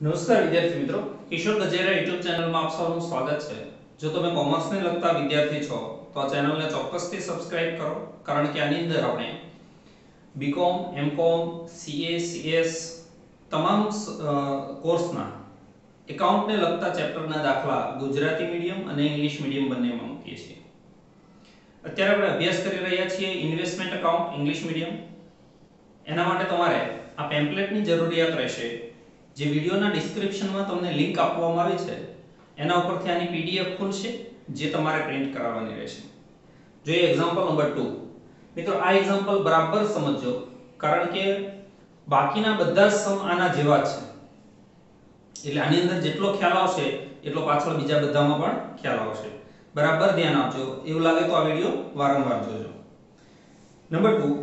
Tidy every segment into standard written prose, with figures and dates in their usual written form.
નમસ્કાર વિદ્યાર્થી મિત્રો, કિશોર ગજેરા યુટ્યુબ ચેનલમાં આપ સૌનું સ્વાગત છે। જો તમે કોમર્સને લગતા વિદ્યાર્થી છો તો આ ચેનલને ચોક્કસથી સબસ્ક્રાઇબ કરો, કારણ કે આની અંદર આપણે બીકોમ, એમકોમ, સીએ, સીએસ તમામ કોર્સના એકાઉન્ટને લગતા ચેપ્ટરના દાખલા ગુજરાતી મીડિયમ અને ઇંગ્લિશ મીડિયમ બંનેમાં મૂકીએ છીએ। અત્યારે આપણે અભ્યાસ કરી રહ્યા છીએ ઇન્વેસ્ટમેન્ટ એકાઉન્ટ ઇંગ્લિશ મીડિયમ। એના માટે તમારે આ પેમ્પલેટની જરૂરિયાત રહેશે। જે વિડિયોના ડિસ્ક્રિપ્શનમાં તમને લિંક આપવામાં આવી છે એના ઉપરથી આની પીડીએફ ખુલશે, જે તમારે પ્રિન્ટ કરાવવાની રહેશે। જોઈએ એક્ઝામ્પલ નંબર 2। મિત્રો આ એક્ઝામ્પલ બરાબર સમજજો, કારણ કે બાકીના બધા સમ આના જેવા જ છે, એટલે આની અંદર જેટલો ખ્યાલ આવશે એટલો પાછળ બીજા બધામાં પણ ખ્યાલ આવશે। બરાબર ધ્યાન આપજો, એવું લાગે તો આ વિડિયો વારંવાર જોજો। Number 2,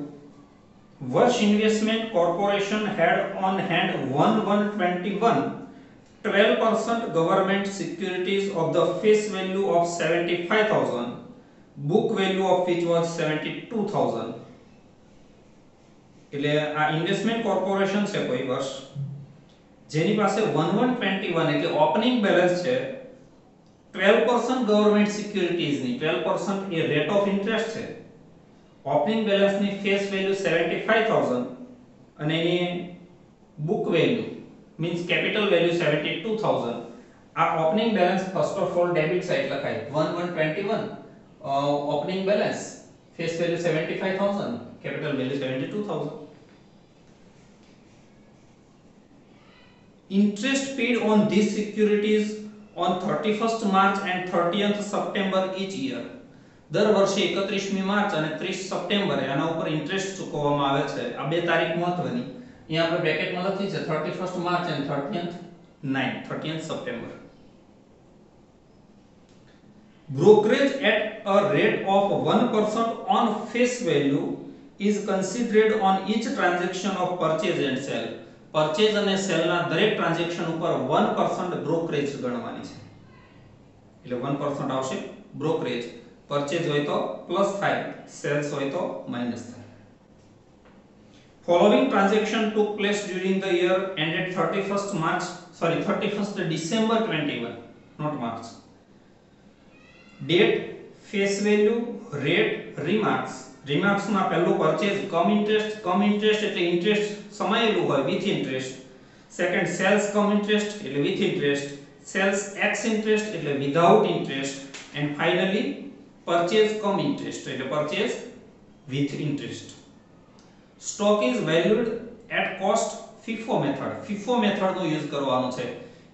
Vash Investment Corporation had on hand 12% government securities of the face value of 75,000, book value of which was 72,000। એટલે આ ઇન્વેસ્ટમેન્ટ કોર્પોરેશન છે કોઈ વર્ષ, જેની પાસે 1121 એટલે ઓપનિંગ બેલેન્સ છે 12% ગવર્નમેન્ટ સિક્યુરિટીઝ ની, 12% એ રેટ ઓફ ઇન્ટરેસ્ટ છે। ઓપનિંગ બેલેન્સ ની ફેસ વેલ્યુ 75,000 અને એની book value means capital value 72,000। આ opening balance first of all debit side લખાય 1121 opening balance, face value 75,000, capital value 72,000। Interest paid on these securities on 31st March and 30th September each year। દર વર્ષે 31મી March અને 30 સપ્ટેમ્બરે આના ઉપર interest ચૂકવવામાં આવે છે। આ બે તારીખ મહત્વની, અહીંયા આપણે બ્રેકેટમાં લખી છે 31st March and 30th September। Brokerage at a rate of 1% on face value is considered on each transaction of purchase and sale। purchase અને sale ના દરેક ટ્રાન્ઝેક્શન ઉપર 1% brokerage ગણવાની છે, એટલે 1% આવશે brokerage। परचेज होय तो प्लस थाय, सेल्स होय तो माइनस थाय। Following transaction took place during the year ended 31st December 21, not March। Date, face value, rate, remarks। remarks માં પહેલું purchase કમ ઇન્ટરેસ્ટ એટલે ઇન્ટરેસ્ટ સમાયેલું હોય with interest। Second sales cum interest એટલે with interest। Sales ex interest એટલે without interest। and finally purchase come interest એટલે purchase with interest। stock is valued at cost FIFO method। FIFO method no use કરવાનો છે,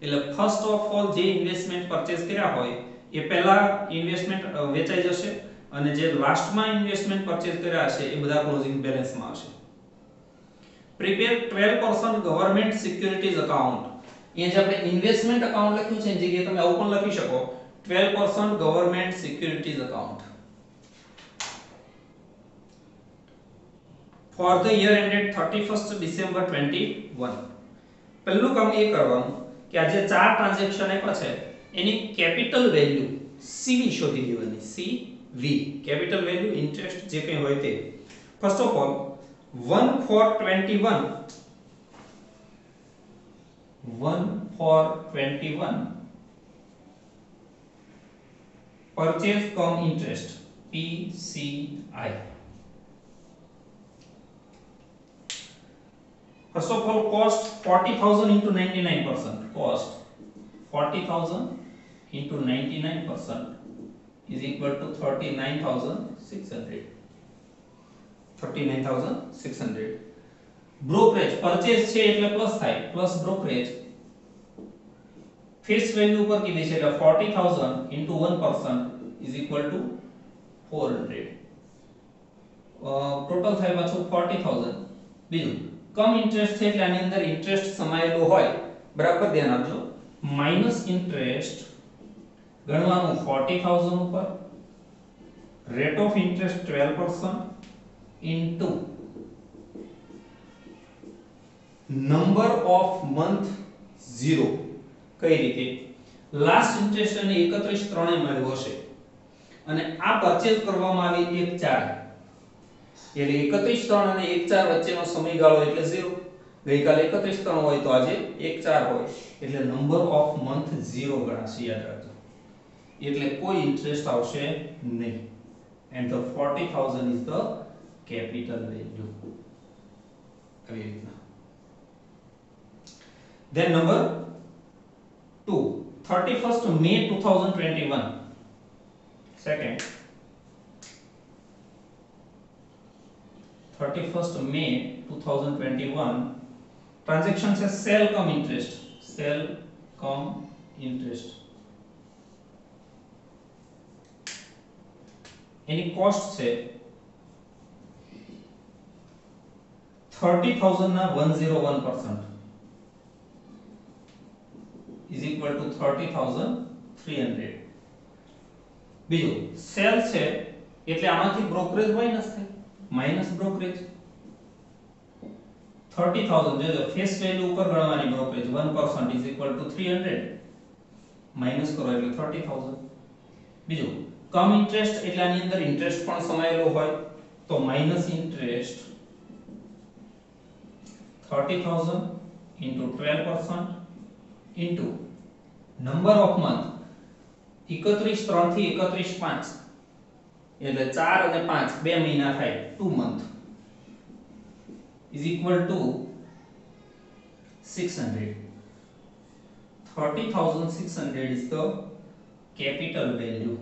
એટલે first of all જે investment purchase કર્યા હોય એ પહેલા investment વેચાઈ જશે, અને જે લાસ્ટમાં ઇન્વેસ્ટમેન્ટ પરચેસ કર્યા હશે એ બધા ક્લોઝિંગ બેલેન્સમાં આવશે। Prepare 12% government securities account. અહીંયા જે આપણે ઇન્વેસ્ટમેન્ટ અકાઉન્ટ લખ્યું છે એની જગ્યાએ તમે આવું પણ લખી શકો 12% government securities account for the year ended 31st December 21। પહેલું કામ એ કરવાનું કે આ જે ચાર ટ્રાન્ઝેક્શન આપ્યા છે એની કેપિટલ વેલ્યુ CV શોધી લેવાની। CV કેપિટલ વેલ્યુ ઇન્ટરેસ્ટ જે કંઈ હોય તે। First of all 1 for 21 purchase cum interest PCI। first of all cost 40,000 into 99%, cost 40,000 into 99% is equal to 39,600। brokerage purchase છે એટલે પ્લસ થાય, પ્લસ brokerage फेस वैल्यू पर की છે એટલે 40,000 into 1% is equal to 400। Total થાય પાછું 40,000। બીજું કમ ઇન્ટરેસ્ટ છે એટલે આની અંદર ઇન્ટરેસ્ટ સમાયેલો હોય, બરાબર ધ્યાન આપજો। માઈનસ ઇન્ટરેસ્ટ ગણવાનું 40,000 ઉપર, rate of interest 12% into number of month 0। કઈ રીતે? લાસ્ટ ઇન્ટરેસ્ટ અને 31/3 એ મળ્યો હશે, અને આ પરચેઝ કરવામાં આવી 1/4, એટલે 31/3 અને 1/4 વચ્ચેનો સમયગાળો એટલે 0। ગઈકાલે 31 3 હોય તો આજે 1 4 હોય એટલે નંબર ઓફ મંથ 0 ગણાશે, યાદ રાખજો. એટલે કોઈ ઇન્ટરેસ્ટ આવશે નહીં. And the 40000 is the capital value. આવી રીતના. Then number 2, 31st May 2021. Second, 31st May 2021. Transaction says sell cum interest. Sell cum interest. Any cost છે 30,000 ના 101% is equal to 30,300. બીજું સેલ છે એટલે આમાંથી બ્રોકરેજ માઈનસ થાય, માઈનસ બ્રોકરેજ 30,000 જો ફેસ વેલ્યુ ઉપર ગણવાની brokerage 1% is equal to 300 minus કરો એટલે 30,000. બીજું કમ ઇન્ટરેસ્ટ એટલે આની અંદર ઇન્ટરેસ્ટ પણ સમાયેલો હોય તો minus interest 30,000 into 12% into number of month 31 3 થી 31 5 એટલે 4 અને 5 બે મહિના થાય 2 month is equal to 600. 30,600 is the capital value.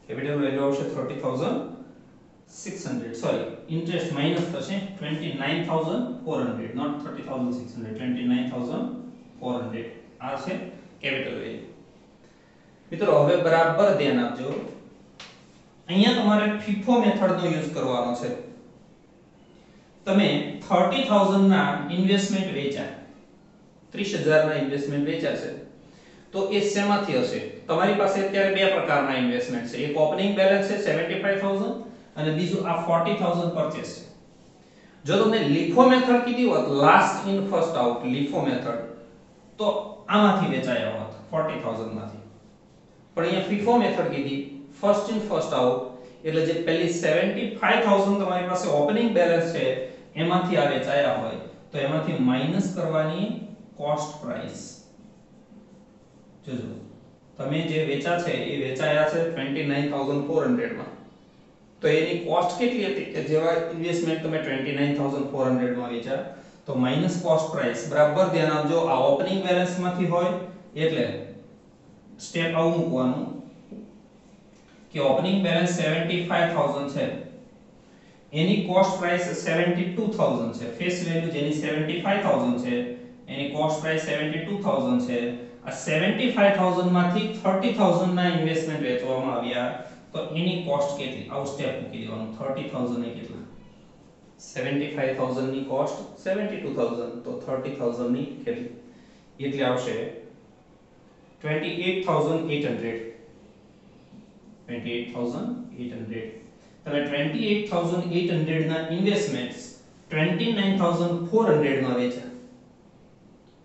Capital value આવશે 30,600. Sorry, interest minus થશે 29,400, not 30,600, 29,400. આ છે capital value. મિત્રો હવે બરાબર ધ્યાન આપજો. અહીંયા તમારે FIFO મેથડ નો યુઝ કરવાનો છે. તમે 30,000 ના ઇન્વેસ્ટમેન્ટ વેચ્યા, 30,000 ના ઇન્વેસ્ટમેન્ટ વેચ્યા છે તો એ શેમાંથી હશે? તમારી પાસે અત્યારે બે પ્રકારના ઇન્વેસ્ટમેન્ટ છે. એક ઓપનિંગ બેલેન્સ છે 75,000 અને બીજું આ 40,000 પરચેસ છે. જો તમને લીફો મેથડ કીધી હોત, last in first out LIFO method, તો આમાંથી વેચાયા હોત 40,000 માંથી. પણ અહીંયા FIFO મેથડ કીધી ફર્સ્ટ ઇન ફર્સ્ટ આઉટ, એટલે જે પહેલી 75,000 તમારી પાસે ઓપનિંગ બેલેન્સ છે એમાંથી આ વેચાયા હોય તો એમાંથી માઈનસ કરવાની કોસ્ટ પ્રાઇસ. જોજો તમે જે વેચા છે એ વેચાયા છે 29,400 માં, તો એની કોસ્ટ કેટલી હતી કે જેવા ઇન્વેસ્ટમેન્ટ તમે 29,400 માં વેચ્યા તો માઈનસ કોસ્ટ પ્રાઇસ. બરાબર ધ્યાન આપજો, આ ઓપનિંગ બેલેન્સ માંથી હોય એટલે સ્ટેપ આવું મૂકવાનું કે ઓપનિંગ બેલેન્સ 75,000 છે, એની કોસ્ટ પ્રાઇસ 72,000 છે. ફેસ વેલ્યુ જેની 75,000 છે એની કોસ્ટ પ્રાઇસ 72,000 છે. આ 75,000 માંથી 30,000 ના ઇન્વેસ્ટમેન્ટ વેચવામાં આવ્યા તો એની કોસ્ટ કેટલી? આવું સ્ટેપ મૂકી દેવાનું. 30,000 એ કેટલા? 75,000 ની કોસ્ટ 72,000 તો 30,000 ની કેટલી? એટલે આવશે 28,800. 28,800. તમે 28,800 ના ઇન્વેસ્ટમેન્ટ્સ 29,400 માં વેચ્યા.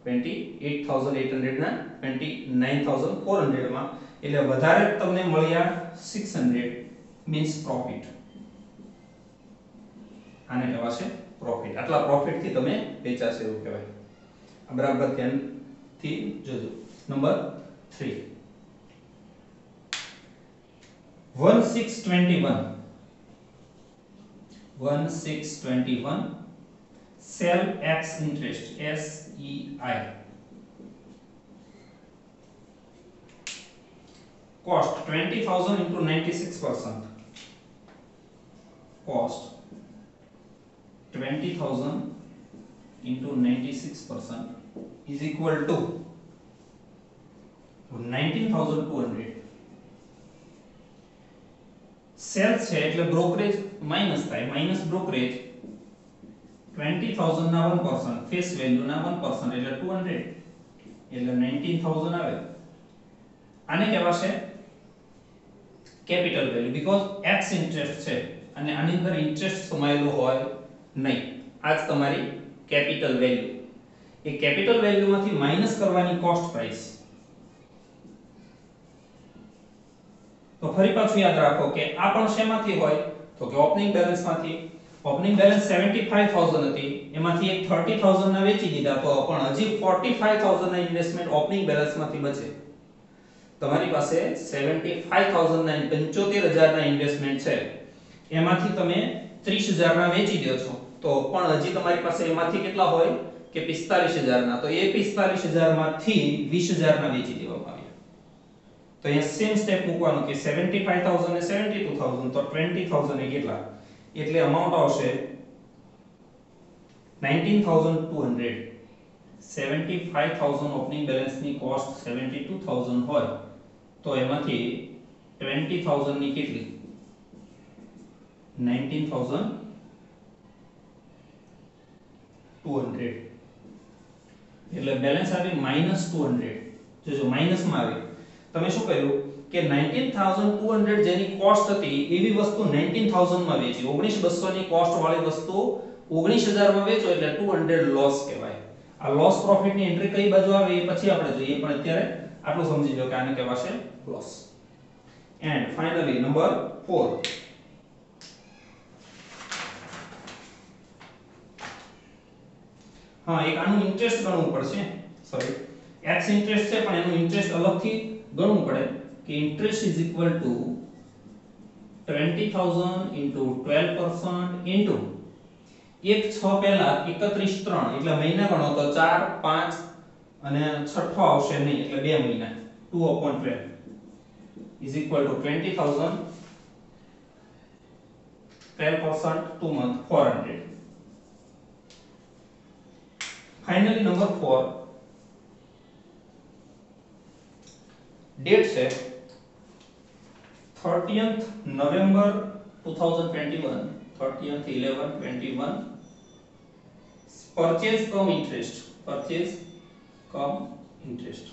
28,800 ના 29,400 માં એટલે વધારે તમને મળ્યા 600 મીન્સ પ્રોફિટ. આને કહેવાશે પ્રોફિટ. આટલા પ્રોફિટ થી તમે વેચાશે એવું કહેવાય. આ બરાબર ધ્યાનથી જોજો. Number 3, 1621 sell x interest SEI. Cost 20,000 into 96%. Cost 20,000 into 96% is equal to 19,200. Cells છે એટલે બ્રોકરેજ માઈનસ થાય, માઈનસ બ્રોકરેજ 20,000 ના 1%, ફેસ વેલ્યુ ના 1% એટલે 200 એટલે 19,000 આવે. આને કહેવાશે capital value because x interest છે અને આની અંદર ઇન્ટરેસ્ટ સમાયેલો હોય નહીં. આ જ તમારી કેપિટલ વેલ્યુ. એ કેપિટલ વેલ્યુમાંથી માઈનસ કરવાની કોસ્ટ પ્રાઇસ. તો ફરી પાછું યાદ રાખો કે આ પણ શેમાંથી હોય તો કે ઓપનિંગ બેલેન્સ માંથી. ઓપનિંગ બેલેન્સ 75000 હતી, એમાંથી એક 30000 ના વેચી દીધા તો પણ હજી 45000 ના ઇન્વેસ્ટમેન્ટ ઓપનિંગ બેલેન્સમાંથી બચે. તમારી પાસે 75000 ના 75000 ના ઇન્વેસ્ટમેન્ટ છે, એમાંથી તમે 30000 ના વેચી દો છો તો પણ હજી તમારી પાસે એમાંથી કેટલા હોય કે 45000 ના, તો એ 45000 માંથી 20000 ના વેચી દેવામાં આવ્યા. તો અહીંયા સેમ સ્ટેપ મૂકવાનું કે 75000 ને 72000 તો 20000 એ કેટલા, એટલે અમાઉન્ટ આવશે 19200. 75000 ઓપનિંગ બેલેન્સ ની કોસ્ટ 72000 હોય તો એમાંથી 20000 ની કેટલી 19200, એટલે બેલેન્સ આવી -200. જો માઈનસ માં આવે તમે શું કર્યું કે 19200 જેની કોસ્ટ હતી એવી વસ્તુ 19000 માં વેચી. 19200 ની કોસ્ટ વાળી વસ્તુ 19000 માં વેચો એટલે 200 લોસ કહેવાય. આ લોસ પ્રોફિટ ની એન્ટ્રી કઈ બાજુ આવે એ પછી આપણે જોઈએ, પણ અત્યારે આટલું સમજી લો કે આને કહેવાશે લોસ. And finally number 4. હા, એક આનું ઇન્ટરેસ્ટ ગણવું પડશે. સોરી, x ઇન્ટરેસ્ટ છે પણ એનું ઇન્ટરેસ્ટ અલગથી ગણવું પડે કે interest is equal two 20000 into 12% into 1/6 પહેલા 31/3 એટલે મહિના ગણો તો 4 5 અને છઠ્ઠો આવશે નહીં એટલે 2 મહિના 2/12 is equal to 20000 12% 2 month 400. Finally number 4, date છે 30th November 2021, 30th 11/21. purchase cum interest, purchase cum interest.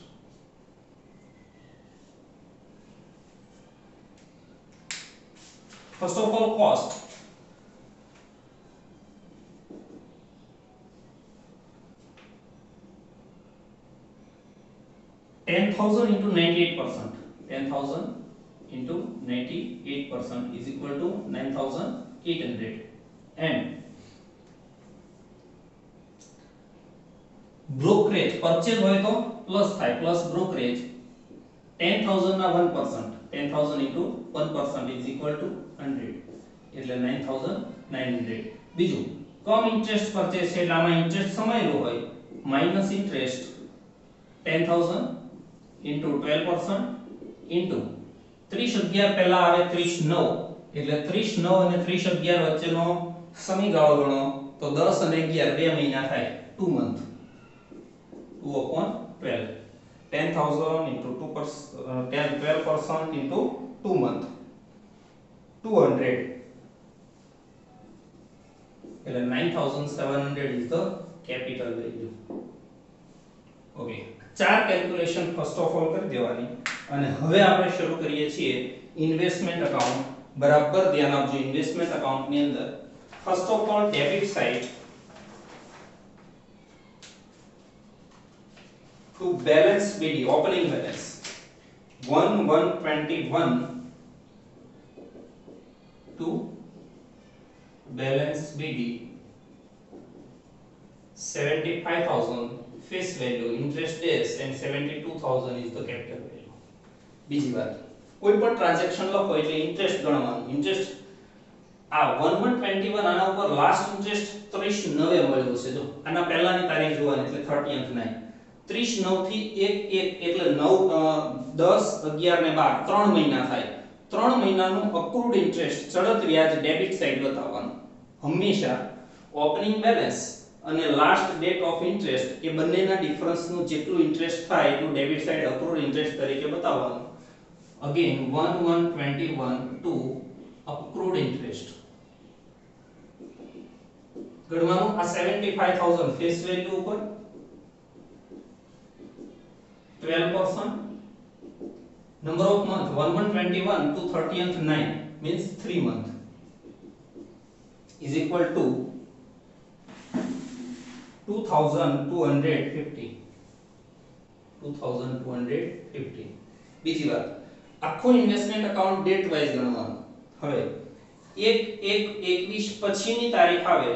First of all, cost. $10,000 into 98%. 10,000 into 98% is equal to 9,800. And brokerage purchase હોય તો પ્લસ થાય, પ્લસ brokerage 10,000 ના 1%, 10,000 into 1% is equal to 100 એટલે 9,900. બીજું કમ interest purchase છે એટલે આમાં ઇન્ટરેસ્ટ સમાયેલો હોય, માઈનસ ઇન્ટરેસ્ટ 10,000 into 12% into 30/11 પહેલા આવે 30/9 એટલે 30/9 અને 30/11 વચ્ચેનો સમયગાળો ગણો તો 10 અને 11 2 મહિના થાય, 2 month 2/12. 10,000 into 12% into 2 month 200 એટલે 9,700 is the capital value. Okay, ચાર કેલ્ક્યુલેશન ફર્સ્ટ ઓફ ઓલ કરી દેવાની અને હવે આપણે શરૂ કરીએ છીએ ઇન્વેસ્ટમેન્ટ અકાઉન્ટ. બરાબર ધ્યાન આપજો, ઇન્વેસ્ટમેન્ટ અકાઉન્ટ ની અંદર first of all debit side to balance BD opening balance 1/1/21 to balance BD 75,000 face value, interest days and 72,000 is the capital value. બીજી વાત, કોઈ પણ ટ્રાન્ઝેક્શન લખો એટલે ઇન્ટરેસ્ટ ગણવાનું. ઇન્ટરેસ્ટ આ 1/1/21 આના ઉપર લાસ્ટ ઇન્ટરેસ્ટ 30/9 મળ્યો છે. જો આના પહેલાની તારીખ જોવાની એટલે 30th 9, 30/9 થી 1/1 એટલે 9 10 11 ને 12 3 મહિના થાય. 3 મહિનાનું અક્રૂડ ઇન્ટરેસ્ટ ચડત વ્યાજ ડેબિટ સાઈડ બતાવવાનું. હંમેશા ઓપનિંગ બેલેન્સ અને લાસ્ટ ડેટ ઓફ ઇન્ટરેસ્ટ એ બંનેના ડિફરન્સનું જેટલું ઇન્ટરેસ્ટ થાય એટલું ડેબિટ સાઈડ અક્રૂડ ઇન્ટરેસ્ટ તરીકે બતાવવાનું. અગેન 1/1/21 ટુ અક્રૂડ ઇન્ટરેસ્ટ ગણવાનું. આ 75,000 ફેસ વેલ્યુ ઉપર 12%. number of month 1/1/21 to 30th 9 means 3 month is equal to 2250. 2250. બીજી વાત, આખો ઇન્વેસ્ટમેન્ટ અકાઉન્ટ ડેટ વાઇઝ ગણવાનું. હવે 21 પછીની તારીખ આવે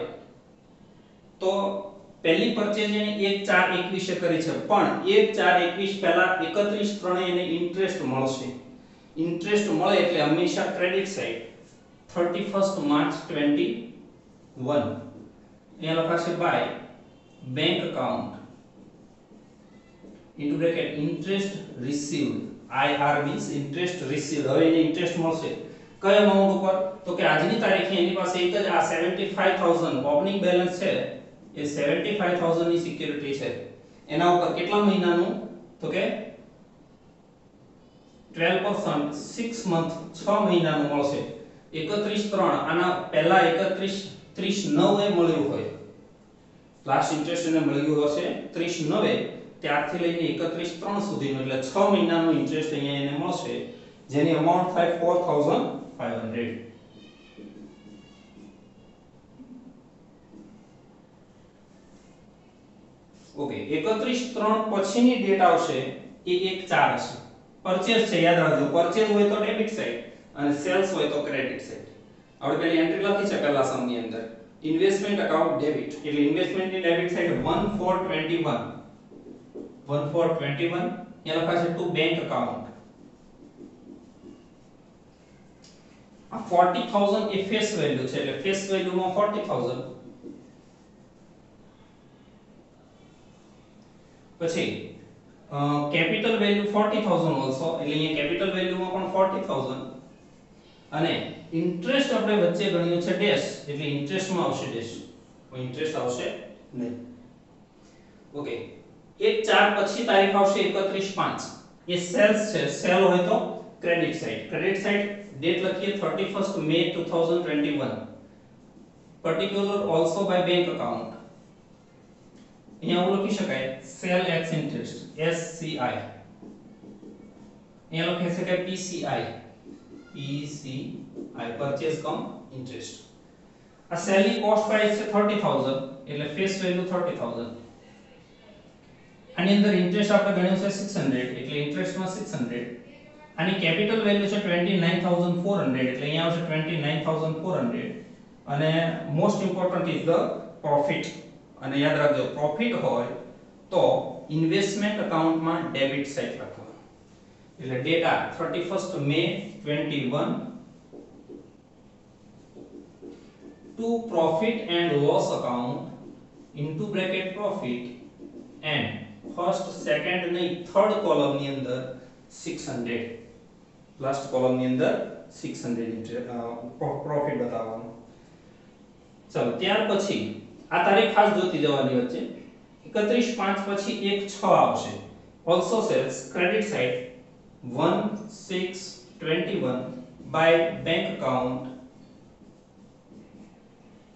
તો પહેલી પરચેઝ એને 1/4/21 કરી છે, પણ 1/4/21 પહેલા 31/3 એને ઇન્ટરેસ્ટ મળશે. ઇન્ટરેસ્ટ મળે એટલે હંમેશા ક્રેડિટ સાઈડ 31st March 21 અહીંયા લખાશે by bank account into bracket interest received. IR means interest received. હવે એને ઇન્ટરેસ્ટ મળશે કઈ અમાઉન્ટ ઉપર? તો કે આજની તારીખે એની પાસે એક જ આ 75000 ઓપનિંગ બેલેન્સ છે, એ 75000 ની સિક્યુરિટી છે. એના ઉપર કેટલા મહિનાનું? તો કે 12% 6 મંથ 6 મહિનાનું મળશે. 31/3 આના પહેલા 31/9 એ મળ્યું હોય, લાસ્ટ ઇન્ટરેસ્ટ એને મળ્યું હશે 30/9 ત્યારથી લઈને 31/3 સુધીનું, એટલે 6 મહિનાનું ઇન્ટરેસ્ટ અહીંયા એને મળશે, જેની અમાઉન્ટ થાય 4500. ઓકે, 31/3 પછીની ડેટ આવશે એ 1/4 હશે. પરચેઝ છે, યાદ રાખજો, પરચેઝ હોય તો ડેબિટ સાઈડ અને સેલ્સ હોય તો ક્રેડિટ સાઈડ. આપણે પેલી એન્ટ્રી લખી છે પહેલા સમની અંદર, ઇન્વેસ્ટમેન્ટ અકાઉન્ટ ડેબિટ, એટલે ઇન્વેસ્ટમેન્ટની ડેબિટ સાઈડ 1421 અહીંયા લખાશે ટુ બેંક અકાઉન્ટ. આ 40000 એ ફેસ વેલ્યુ છે, એટલે ફેસ વેલ્યુમાં 40000. પછી કેપિટલ વેલ્યુ 40000 ઓલસો, એટલે અહીંયા કેપિટલ વેલ્યુમાં પણ 40000 અને ઇન્ટરેસ્ટ આપણે વચ્ચે ગણ્યું છે ડેશ, એટલે ઇન્ટરેસ્ટમાં આવશે ડેશ, કોઈ ઇન્ટરેસ્ટ આવશે નહીં. ઓકે, 1/4 પછી તારીખ આવશે 31/5. એ સેલ્સ છે, સેલ હોય તો credit side. Credit side date લખીએ 31st May 2021. Particular also by bank account. અહીંયા હું લખી શકાય સેલ એક્સ ઇન્ટરેસ્ટ SCI. અહીંયા લખી શકાય PCI પરચેઝ કમ ઇન્ટરેસ્ટ. આ સેલની કોસ્ટ પ્રાઇસ છે 30000, એટલે ફેસ વેલ્યુ 30000. આની અંદર ઇન્ટરેસ્ટ આપણે ગણ્યું છે 600, એટલે ઇન્ટરેસ્ટમાં 600. આની કેપિટલ વેલ્યુ છે 29400, એટલે અહીંયા આવશે 29400. અને most important is the profit. અને યાદ રાખજો, પ્રોફિટ હોય તો ઇન્વેસ્ટમેન્ટ અકાઉન્ટમાં ડેબિટ સાઈડ લખવાનું. એટલે data 31st May 21 to profit and loss account into bracket profit and first second નહીં થર્ડ કોલમ ની અંદર 600, લાસ્ટ કોલમ ની અંદર 600 પ્રોફિટ બતાવવાનું. ચલો, ત્યાર પછી આ તારીખ ખાસ જોતી જવાની વચ્ચે 31/5 પછી 1/6 આવશે. Also sales credit side 1621 by bank account.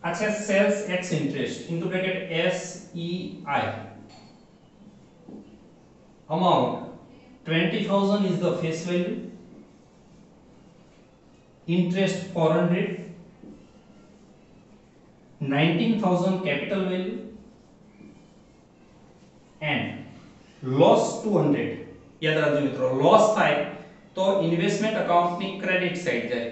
આ છે sales ex interest into bracket SEI. amount 20000 is the face value, interest 400, 19000 capital value and loss 200. યાદ રાખજો મિત્રો, લોસ થાય તો ઇન્વેસ્ટમેન્ટ અકાઉન્ટની ક્રેડિટ સાઈડ જાય.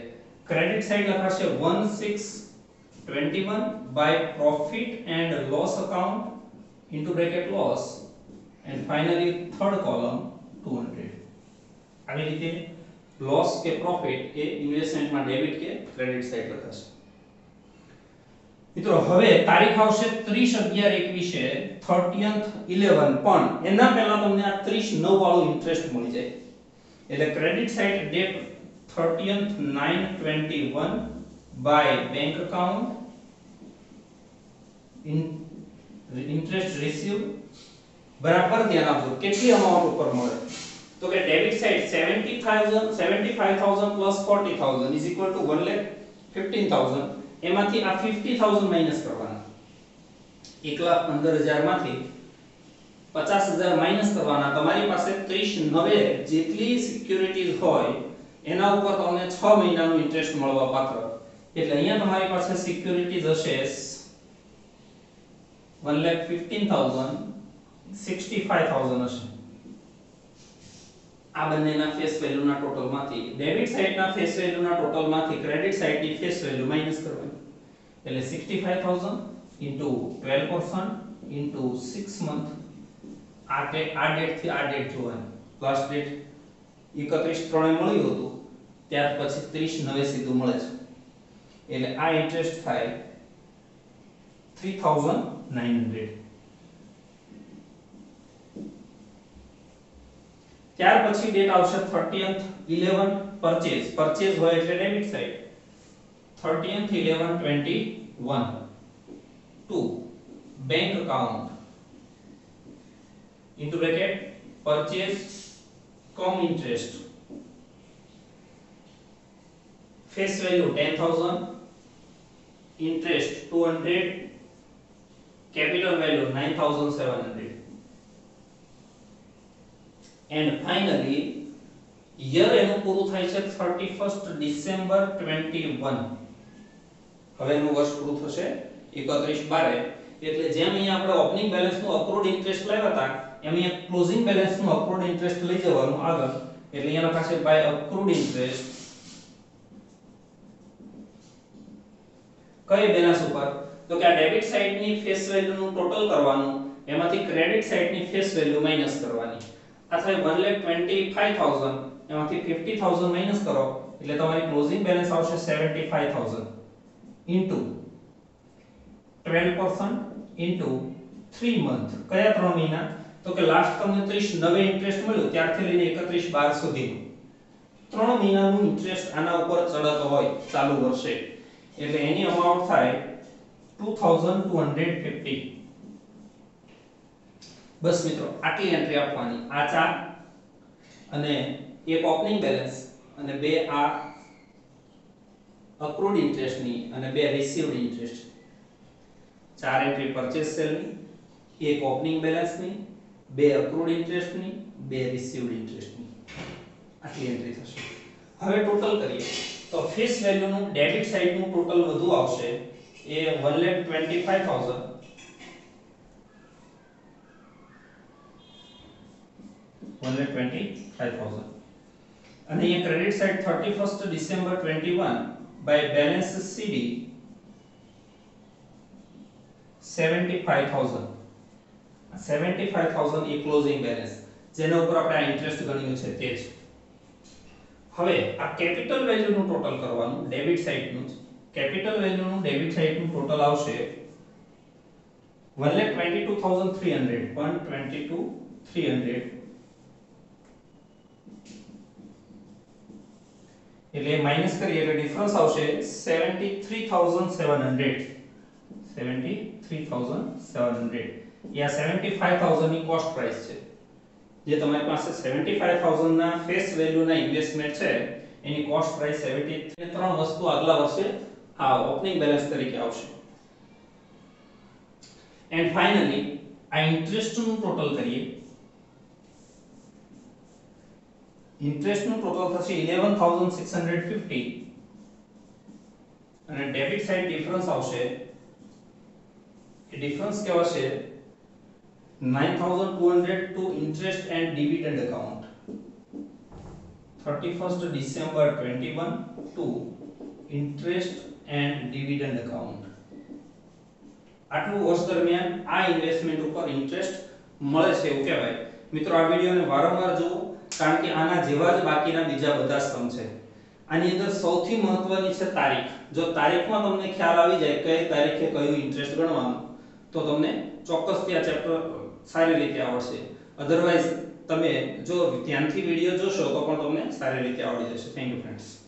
ક્રેડિટ સાઈડ લખાશે 1621 by profit and loss account into bracket loss and finally third column 200. આવી રીતે લોસ કે પ્રોફિટ એ ઇન્વેસ્ટમેન્ટમાં ડેબિટ કે ક્રેડિટ સાઈડ લખાશે. મિત્રો હવે તારીખ આવશે 30/11/21 30th 11, પણ એના પહેલા તમને આ 30/9 વાળું ઇન્ટરેસ્ટ મળી જાય. એટલે credit side date 30th 9/21 by bank account interest received. બરાબર ધ્યાન આપજો કેટલી અમાઉન્ટ ઉપર મળે. તો કે debit side 75000 plus 40000 is equal to 1,15,000. એમાંથી આ 50000 માઈનસ કરવાના. 1,15,000 માંથી 50000 માઈનસ કરવાના. તમારી પાસે 30/9 જેટલી સિક્યુરિટીઝ હોય એના ઉપર તમને 6 મહિનાનું ઇન્ટરેસ્ટ મળવા પાત્ર. એટલે અહીંયા તમારી પાસે સિક્યુરિટીઝ હશે 1,15,000 65,000 હશે. આ બંનેના ફેસ વેલ્યુના ટોટલમાંથી ડેબિટ સાઈડના ફેસ વેલ્યુના ટોટલમાંથી ક્રેડિટ સાઈડની ફેસ વેલ્યુ માઈનસ કરવાની એટલે 65000 12% 6 મંથ આ ડેટ થી આ ડેટ જોવાની લાસ્ટ ડેટ 31 ત્રણે મળ્યું હતું ત્યાર પછી 30 નવે સીધું મળે છે એટલે આ ઇન્ટરેસ્ટ થાય 3900 ત્યાર પછી ડેટ આવશે 30th 11 પરચેઝ હોય એટલે debit side 30th 11 21 2 bank account into bracket purchase com interest face value 10000 interest 200 capital value 9700 and finally year એનું પૂરું થાય છે 31st December 21 હવે એનું વર્ષ પૂરું થશે 31/12 એટલે જેમ અહીંયા આપણે ઓપનિંગ બેલેન્સ નું અક્રૂડ ઇન્ટરેસ્ટ લાવ્યા હતા એમ અહીંયા ક્લોઝિંગ બેલેન્સ નું અક્રૂડ ઇન્ટરેસ્ટ લઈ જવાનું આગળ એટલે અહીંયા લખાશે બાય અક્રૂડ ઇન્ટરેસ્ટ કઈ બેલેન્સ ઉપર તો કે આ ડેબિટ સાઈડ ની ફેસ વેલ્યુ નું ટોટલ કરવાનું એમાંથી ક્રેડિટ સાઈડ ની ફેસ વેલ્યુ માઈનસ કરવાની આ થાય 125000 એમાંથી 50000 માઈનસ કરો એટલે તમારી ક્લોઝિંગ બેલેન્સ આવશે 75000 ઇન્ટુ 12% ઇન્ટુ 3 મંથ કયા 3 મહિના તો કે લાસ્ટ તમને 30 નવે ઇન્ટરેસ્ટ મળ્યું ત્યારથી લઈને 31/12 સુધીનું 3 મહિનાનું ઇન્ટરેસ્ટ આના ઉપર ચડતો હોય ચાલુ વર્ષે એટલે એની અમાઉન્ટ થાય 2250 બસ મિત્રો આટલી એન્ટ્રી આપવાની આ ચાર અને એક ઓપનિંગ બેલેન્સ અને બે આ અક્રૂડ ઇન્ટરેસ્ટ ની અને બે રિસીવ્ડ ઇન્ટરેસ્ટ ચાર એન્ટ્રી પરચેસ સેલ ની એક ઓપનિંગ બેલેન્સ ની બે અક્રૂડ ઇન્ટરેસ્ટ ની બે રિસીવ્ડ ઇન્ટરેસ્ટ ની આટલી એન્ટ્રી થશે હવે ટોટલ કરીએ તો ફેસ વેલ્યુ નું ડેબિટ સાઈડ નું ટોટલ વધુ આવશે એ 125000 125000 અને ये credit side 31st December 21 by balance CD 75000 A closing balance જેના ઉપર આપણે આ ઇન્ટરેસ્ટ ગણ્યું છે તે જ હવે આ કેપિટલ વેલ્યુ નું ટોટલ કરવાનું ડેબિટ સાઈડ નું કેપિટલ વેલ્યુ નું ડેબિટ સાઈડ નું ટોટલ આવશે 122300 122300 એટલે માઈનસ કરીએ એટલે ડિફરન્સ આવશે 73700 યા 75000 ની કોસ્ટ પ્રાઇસ છે જે તમારી પાસે 75000 ના ફેસ વેલ્યુ ના ઇન્વેસ્ટમેન્ટ છે એની કોસ્ટ પ્રાઇસ 73 ત્રણ વસ્તુ આગલા વર્ષે આ ઓપનિંગ બેલેન્સ તરીકે આવશે એન્ડ ફાઇનલી આ ઇન્ટરેસ્ટ નું ટોટલ કરીએ ઇન્ટરેસ્ટ નું ટોટલ થશે 11650 અને ડેબિટ સાઈડ ડિફરન્સ આવશે એ ડિફરન્સ કેવા છે 9200 to interest and dividend account 31st December 21 to interest and dividend account આટલું વર્ષ દરમિયાન આ ઇન્વેસ્ટમેન્ટ ઉપર ઇન્ટરેસ્ટ મળે છે એવું કહેવાય મિત્રો આ વિડિયોને વારંવાર જુઓ કારણ કે આના જેવા જ બાકીના બીજા બધા સ્તંભ છે આની અંદર સૌથી મહત્વની છે તારીખ જો તારીખમાં તમને ખ્યાલ આવી જાય કઈ તારીખે કયું ઇન્ટરેસ્ટ ગણવાનું તો તમને ચોક્કસથી આ ચેપ્ટર સારી રીતે આવડશે અધરવાઇઝ તમે જો ધ્યાનથી વિડિયો જોશો તો પણ તમને સારી રીતે આવડી જશે થેન્ક યુ ફ્રેન્ડ્સ